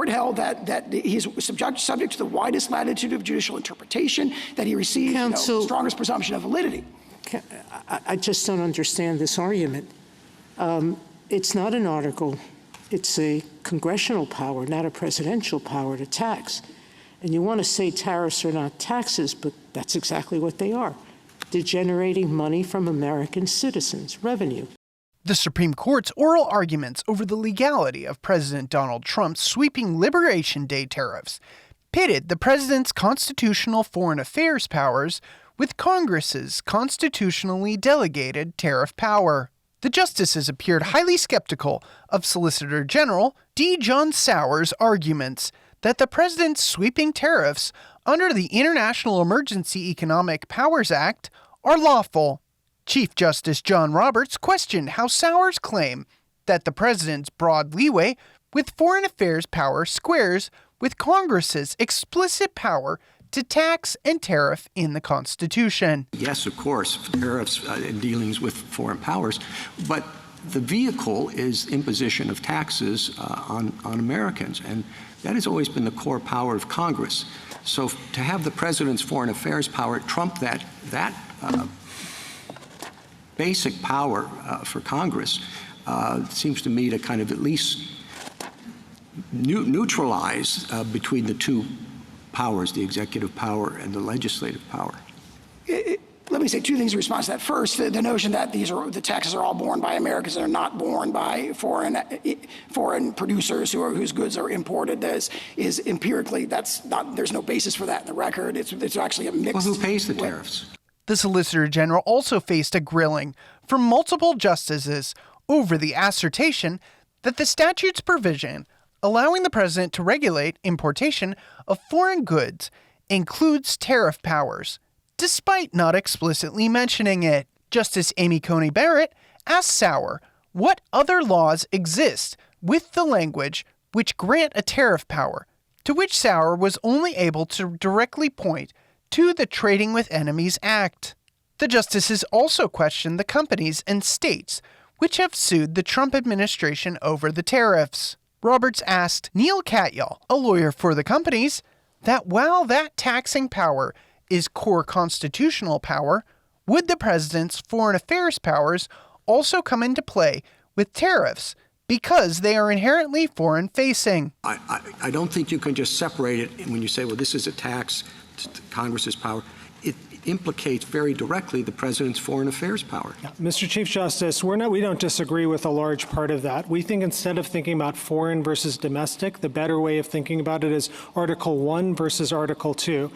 court held that he's subject to the widest latitude of judicial interpretation, that he receives the strongest presumption of validity. I just don't understand this argument. It's not an article. It's a congressional power, not a presidential power to tax. And you want to say tariffs are not taxes, but that's exactly what they are. They're generating money from American citizens, revenue. The Supreme Court's oral arguments over the legality of President Donald Trump's sweeping Liberation Day tariffs pitted the president's constitutional foreign affairs powers with Congress's constitutionally delegated tariff power. The justices appeared highly skeptical of Solicitor General D. John Sauer's arguments that the president's sweeping tariffs under the International Emergency Economic Powers Act are lawful. Chief Justice John Roberts questioned how Sauer's claim that the president's broad leeway with foreign affairs power squares with Congress's explicit power to tax and tariff in the Constitution. Yes, of course, tariffs in dealings with foreign powers, but the vehicle is imposition of taxes on Americans, and that has always been the core power of Congress. So to have the president's foreign affairs power trump that basic power for Congress seems to me to kind of at least neutralize between the two powers, the executive power and the legislative power. Let me say two things in response to that. First, the notion that the taxes are all borne by Americans and are not borne by foreign producers whose goods are imported is empirically, there's no basis for that in the record. It's actually a mixed. Well, who pays the tariffs? The Solicitor General also faced a grilling from multiple justices over the assertion that the statute's provision allowing the president to regulate importation of foreign goods includes tariff powers, despite not explicitly mentioning it. Justice Amy Coney Barrett asked Sauer what other laws exist with the language which grant a tariff power, to which Sauer was only able to directly point to the Trading with Enemies Act. The justices also questioned the companies and states which have sued the Trump administration over the tariffs. Roberts asked Neil Katyal, a lawyer for the companies, that while that taxing power is core constitutional power, would the president's foreign affairs powers also come into play with tariffs because they are inherently foreign-facing? I don't think you can just separate it when you say, well, this is a tax to Congress's power. It implicates very directly the president's foreign affairs power. Yeah. Mr. Chief Justice, we don't disagree with a large part of that. We think instead of thinking about foreign versus domestic, the better way of thinking about it is Article 1 versus Article 2.